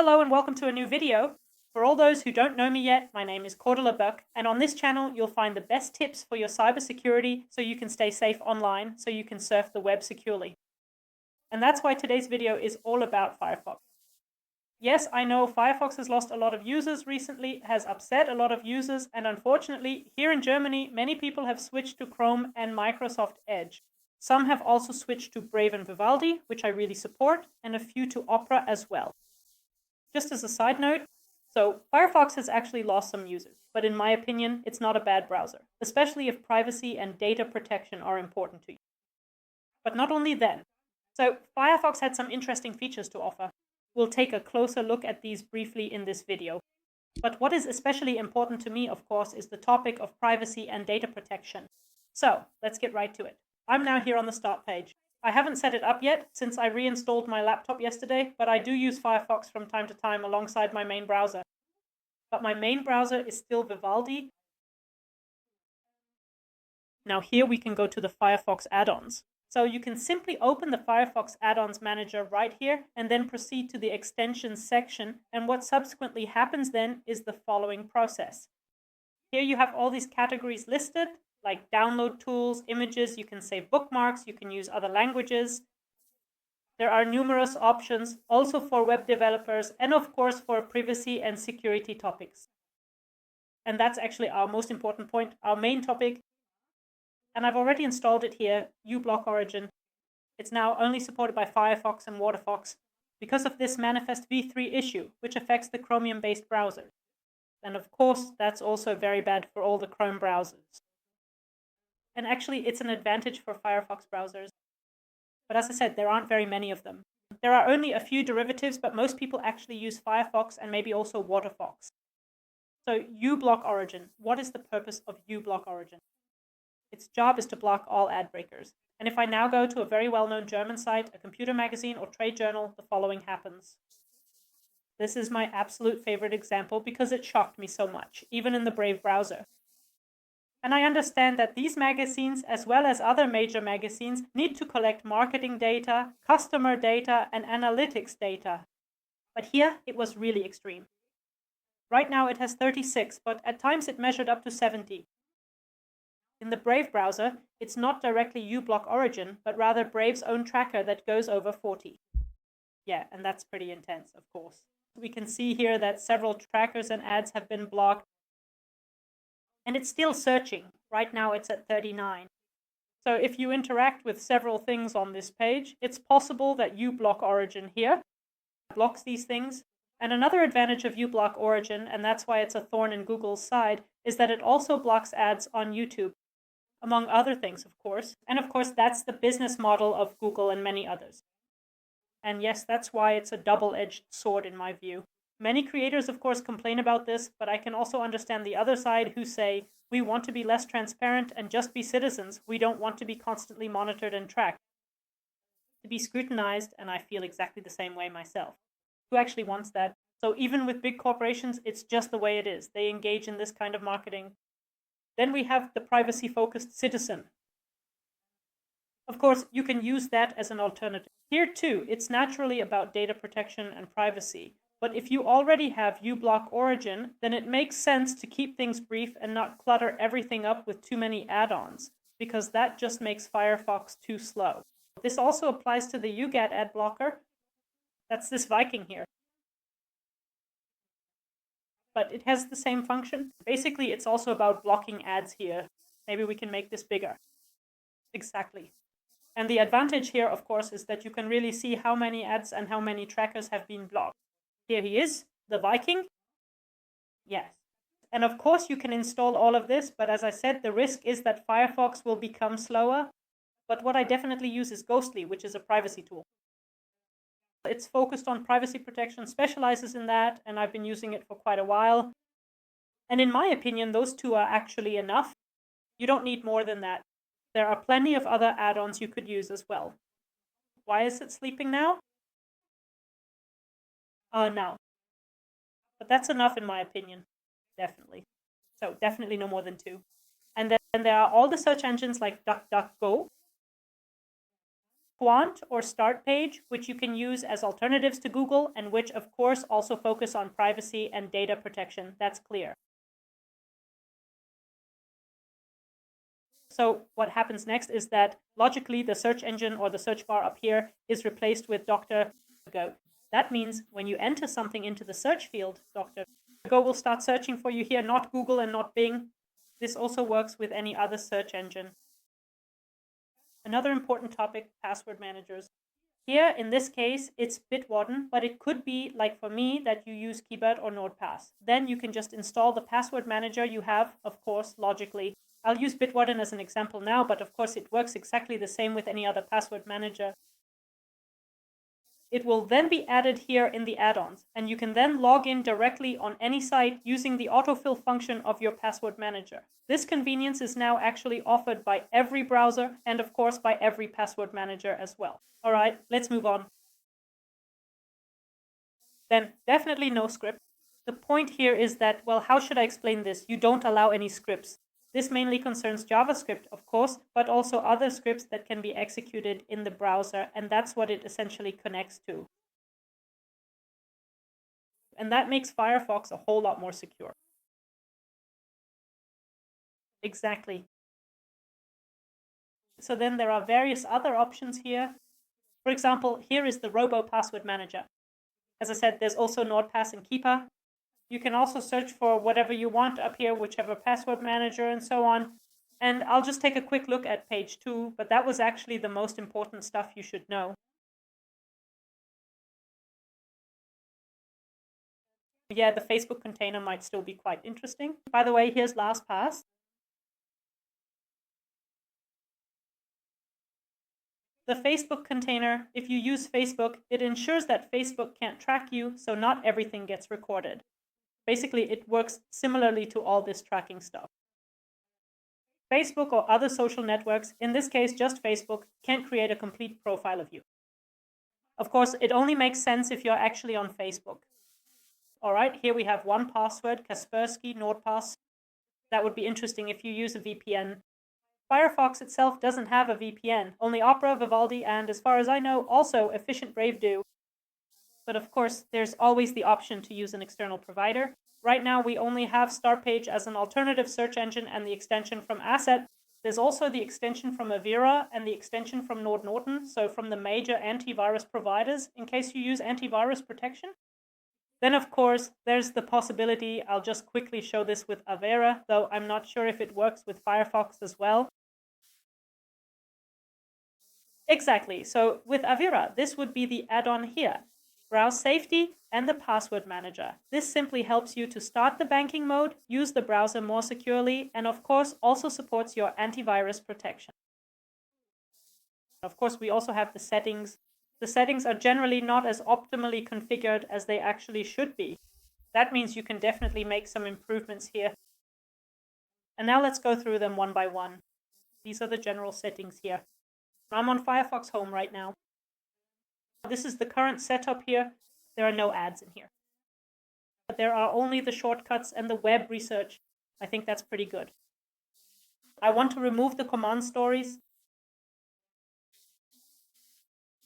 Hello and welcome to a new video. For all those who don't know me yet, my name is Buck, and on this channel you'll find the best tips for your cybersecurity so you can stay safe online, so you can surf the web securely. And that's why today's video is all about Firefox. Yes, I know Firefox has lost a lot of users recently, has upset a lot of users, and unfortunately, here in Germany, many people have switched to Chrome and Microsoft Edge. Some have also switched to Brave and Vivaldi, which I really support, and a few to Opera as well. Just as a side note, so Firefox has actually lost some users, but in my opinion, it's not a bad browser, especially if privacy and data protection are important to you. But not only then. So Firefox had some interesting features to offer. We'll take a closer look at these briefly in this video. But what is especially important to me, of course, is the topic of privacy and data protection. So let's get right to it. I'm now here on the start page. I haven't set it up yet since I reinstalled my laptop yesterday, but I do use Firefox from time to time alongside my main browser. But my main browser is still Vivaldi. Now here we can go to the Firefox add-ons. So you can simply open the Firefox add-ons manager right here and then proceed to the extensions section, and what subsequently happens then is the following process. Here you have all these categories listed, like download tools, images, you can save bookmarks, you can use other languages. There are numerous options also for web developers and of course for privacy and security topics. And that's actually our most important point, our main topic. And I've already installed it here, uBlock Origin. It's now only supported by Firefox and WaterFox because of this manifest v3 issue, which affects the Chromium-based browsers. And of course, that's also very bad for all the Chrome browsers. And actually, it's an advantage for Firefox browsers. But as I said, there aren't very many of them. There are only a few derivatives, but most people actually use Firefox and maybe also WaterFox. So uBlock Origin. What is the purpose of uBlock Origin? Its job is to block all ad breakers. And if I now go to a very well-known German site, a computer magazine or trade journal, the following happens. This is my absolute favorite example because it shocked me so much, even in the Brave browser. And I understand that these magazines, as well as other major magazines, need to collect marketing data, customer data, and analytics data. But here, it was really extreme. Right now it has 36, but at times it measured up to 70. In the Brave browser, it's not directly uBlock Origin, but rather Brave's own tracker that goes over 40. Yeah, and that's pretty intense, of course. We can see here that several trackers and ads have been blocked. And it's still searching. Right now it's at 39. So if you interact with several things on this page, it's possible that uBlock Origin here blocks these things. And another advantage of uBlock Origin, and that's why it's a thorn in Google's side, is that it also blocks ads on YouTube, among other things, of course. And of course, that's the business model of Google and many others. And yes, that's why it's a double-edged sword in my view. Many creators, of course, complain about this, but I can also understand the other side who say, we want to be less transparent and just be citizens. We don't want to be constantly monitored and tracked, to be scrutinized, and I feel exactly the same way myself. Who actually wants that? So even with big corporations, it's just the way it is. They engage in this kind of marketing. Then we have the privacy-focused citizen. Of course, you can use that as an alternative. Here too, it's naturally about data protection and privacy. But if you already have uBlock Origin, then it makes sense to keep things brief and not clutter everything up with too many add-ons, because that just makes Firefox too slow. This also applies to the uGAT ad blocker. That's this Viking here. But it has the same function. Basically, it's also about blocking ads here. Maybe we can make this bigger. Exactly. And the advantage here, of course, is that you can really see how many ads and how many trackers have been blocked. Here he is, the Viking. Yes. And of course you can install all of this, but as I said, the risk is that Firefox will become slower. But what I definitely use is Ghostery, which is a privacy tool. It's focused on privacy protection, specializes in that, and I've been using it for quite a while. And in my opinion, those two are actually enough. You don't need more than that. There are plenty of other add-ons you could use as well. Why is it sleeping now? No. But that's enough in my opinion, definitely. So definitely no more than 2. And then there are all the search engines like DuckDuckGo. Qwant or Startpage, which you can use as alternatives to Google and which of course also focus on privacy and data protection. That's clear. So what happens next is that logically the search engine or the search bar up here is replaced with DuckDuckGo. That means when you enter something into the search field, DuckDuckGo will start searching for you here, not Google and not Bing. This also works with any other search engine. Another important topic, password managers. Here, in this case, it's Bitwarden, but it could be, like for me, that you use KeyBird or NordPass. Then you can just install the password manager you have, of course, logically. I'll use Bitwarden as an example now, but of course it works exactly the same with any other password manager. It will then be added here in the add-ons, and you can then log in directly on any site using the autofill function of your password manager. This convenience is now actually offered by every browser and of course by every password manager as well. All right, let's move on. Then definitely no script. The point here is that, well, how should I explain this? You don't allow any scripts. This mainly concerns JavaScript, of course, but also other scripts that can be executed in the browser, and that's what it essentially connects to. And that makes Firefox a whole lot more secure. Exactly. So then there are various other options here. For example, here is the Robo Password Manager. As I said, there's also NordPass and Keepa. You can also search for whatever you want up here, whichever password manager and so on. And I'll just take a quick look at page 2, but that was actually the most important stuff you should know. Yeah, the Facebook container might still be quite interesting. By the way, here's LastPass. The Facebook container, if you use Facebook, it ensures that Facebook can't track you, so not everything gets recorded. Basically, it works similarly to all this tracking stuff. Facebook or other social networks, in this case just Facebook, can't create a complete profile of you. Of course, it only makes sense if you're actually on Facebook. All right, here we have one password, Kaspersky, NordPass. That would be interesting if you use a VPN. Firefox itself doesn't have a VPN. Only Opera, Vivaldi, and as far as I know, also Efficient Brave do. But of course, there's always the option to use an external provider. Right now, we only have Startpage as an alternative search engine and the extension from Asset. There's also the extension from Avira and the extension from Nord Norton, so from the major antivirus providers, in case you use antivirus protection. Then, of course, there's the possibility, I'll just quickly show this with Avira, though I'm not sure if it works with Firefox as well. Exactly, so with Avira, this would be the add-on here. Browse Safety and the Password Manager. This simply helps you to start the banking mode, use the browser more securely, and of course also supports your antivirus protection. Of course, we also have the settings. The settings are generally not as optimally configured as they actually should be. That means you can definitely make some improvements here. And now let's go through them one by one. These are the general settings here. I'm on Firefox Home right now. This is the current setup here. There are no ads in here. But there are only the shortcuts and the web research. I think that's pretty good. I want to remove the command stories.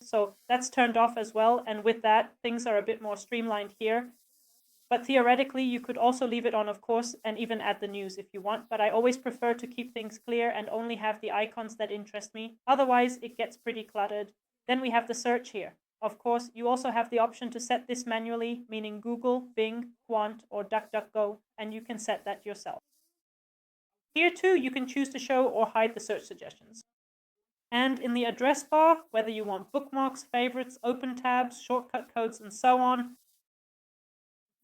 So that's turned off as well. And with that, things are a bit more streamlined here. But theoretically, you could also leave it on, of course, and even add the news if you want. But I always prefer to keep things clear and only have the icons that interest me. Otherwise, it gets pretty cluttered. Then we have the search here. Of course, you also have the option to set this manually, meaning Google, Bing, Qwant, or DuckDuckGo, and you can set that yourself. Here too, you can choose to show or hide the search suggestions. And in the address bar, whether you want bookmarks, favorites, open tabs, shortcut codes, and so on.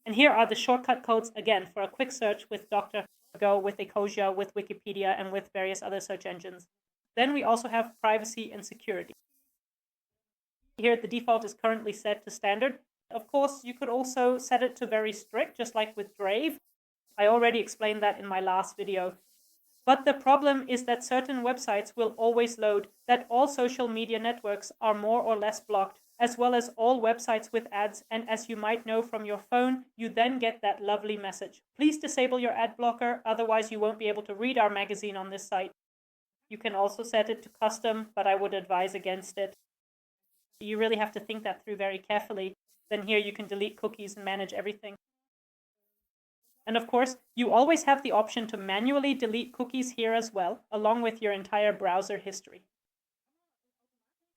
And here are the shortcut codes, again, for a quick search with DuckDuckGo, with Ecosia, with Wikipedia, and with various other search engines. Then we also have privacy and security. Here, the default is currently set to standard. Of course, you could also set it to very strict, just like with Brave. I already explained that in my last video. But the problem is that certain websites will always load, that all social media networks are more or less blocked, as well as all websites with ads. And as you might know from your phone, you then get that lovely message. Please disable your ad blocker, otherwise you won't be able to read our magazine on this site. You can also set it to custom, but I would advise against it. You really have to think that through very carefully. Then here you can delete cookies and manage everything. And of course, you always have the option to manually delete cookies here as well, along with your entire browser history.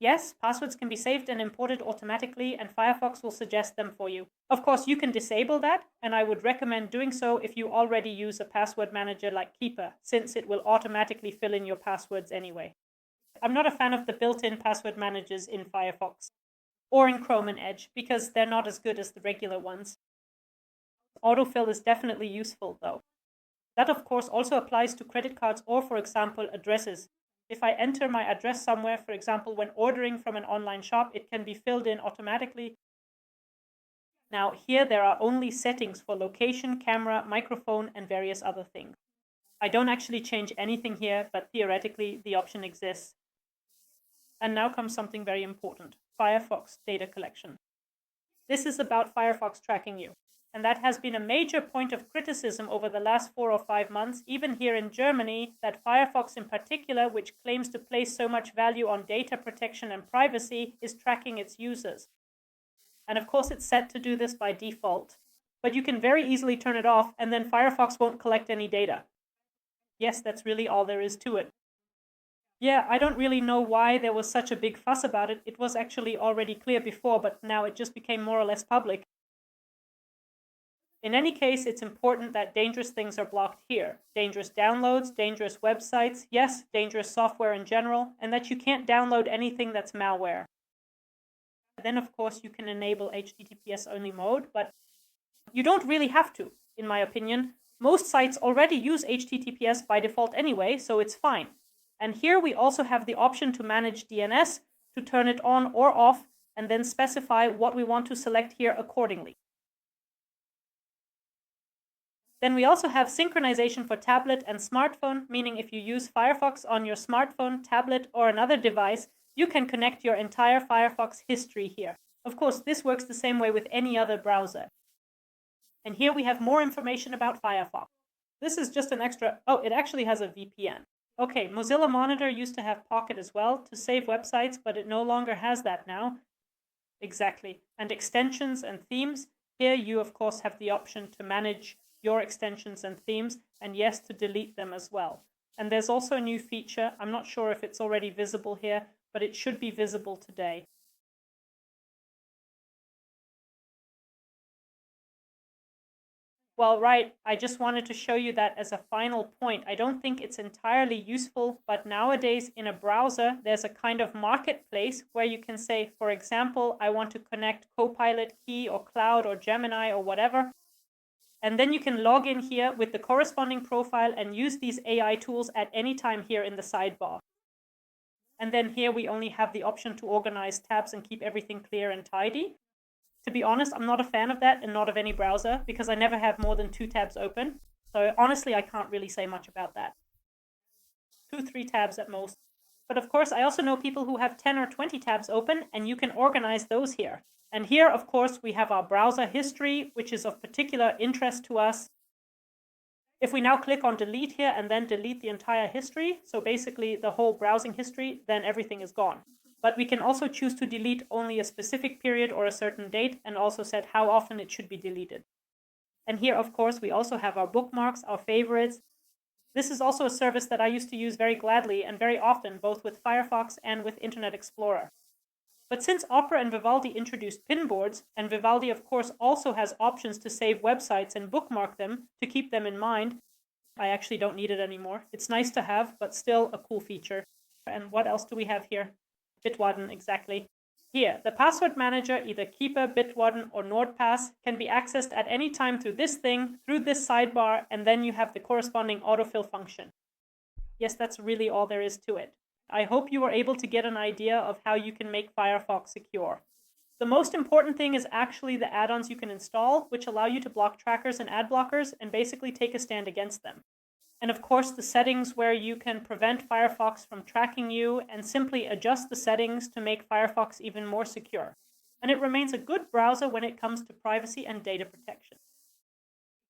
Yes, passwords can be saved and imported automatically, and Firefox will suggest them for you. Of course, you can disable that, and I would recommend doing so if you already use a password manager like Keeper, since it will automatically fill in your passwords anyway. I'm not a fan of the built-in password managers in Firefox, or in Chrome and Edge, because they're not as good as the regular ones. Autofill is definitely useful, though. That, of course, also applies to credit cards or, for example, addresses. If I enter my address somewhere, for example, when ordering from an online shop, it can be filled in automatically. Now, here there are only settings for location, camera, microphone, and various other things. I don't actually change anything here, but theoretically, the option exists. And now comes something very important: Firefox data collection. This is about Firefox tracking you. And that has been a major point of criticism over the last 4 or 5 months, even here in Germany, that Firefox in particular, which claims to place so much value on data protection and privacy, is tracking its users. And of course, it's set to do this by default. But you can very easily turn it off, and then Firefox won't collect any data. Yes, that's really all there is to it. Yeah, I don't really know why there was such a big fuss about it. It was actually already clear before, but now it just became more or less public. In any case, it's important that dangerous things are blocked here. Dangerous downloads, dangerous websites, yes, dangerous software in general, and that you can't download anything that's malware. Then, of course, you can enable HTTPS only mode, but you don't really have to, in my opinion. Most sites already use HTTPS by default anyway, so it's fine. And here we also have the option to manage DNS, to turn it on or off, and then specify what we want to select here accordingly. Then we also have synchronization for tablet and smartphone, meaning if you use Firefox on your smartphone, tablet, or another device, you can connect your entire Firefox history here. Of course, this works the same way with any other browser. And here we have more information about Firefox. This is just an extra, it actually has a VPN. Okay, Mozilla Monitor used to have Pocket as well to save websites, but it no longer has that now. Exactly. And extensions and themes, here you of course have the option to manage your extensions and themes, and yes, to delete them as well. And there's also a new feature. I'm not sure if it's already visible here, but it should be visible today. Well, right, I just wanted to show you that as a final point. I don't think it's entirely useful, but nowadays in a browser, there's a kind of marketplace where you can say, for example, I want to connect Copilot, Key, or Cloud, or Gemini, or whatever. And then you can log in here with the corresponding profile and use these AI tools at any time here in the sidebar. And then here we only have the option to organize tabs and keep everything clear and tidy. To be honest, I'm not a fan of that and not of any browser because I never have more than 2 tabs open. So honestly, I can't really say much about that. 2, 3 tabs at most. But of course, I also know people who have 10 or 20 tabs open, and you can organize those here. And here, of course, we have our browser history, which is of particular interest to us. If we now click on delete here and then delete the entire history, so basically the whole browsing history, then everything is gone. But we can also choose to delete only a specific period or a certain date, and also set how often it should be deleted. And here, of course, we also have our bookmarks, our favorites. This is also a service that I used to use very gladly and very often, both with Firefox and with Internet Explorer. But since Opera and Vivaldi introduced pinboards, and Vivaldi, of course, also has options to save websites and bookmark them to keep them in mind, I actually don't need it anymore. It's nice to have, but still a cool feature. And what else do we have here? Bitwarden, exactly. Here, the password manager, either Keeper, Bitwarden, or NordPass, can be accessed at any time through this thing, through this sidebar, and then you have the corresponding autofill function. Yes, that's really all there is to it. I hope you were able to get an idea of how you can make Firefox secure. The most important thing is actually the add-ons you can install, which allow you to block trackers and ad blockers and basically take a stand against them. And of course, the settings where you can prevent Firefox from tracking you and simply adjust the settings to make Firefox even more secure. And it remains a good browser when it comes to privacy and data protection.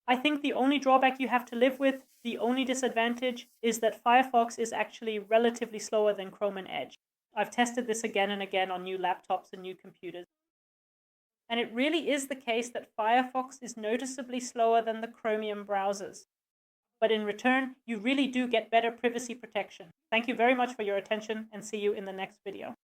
I think the only drawback you have to live with, the only disadvantage, is that Firefox is actually relatively slower than Chrome and Edge. I've tested this again and again on new laptops and new computers. And it really is the case that Firefox is noticeably slower than the Chromium browsers. But in return, you really do get better privacy protection. Thank you very much for your attention, and see you in the next video.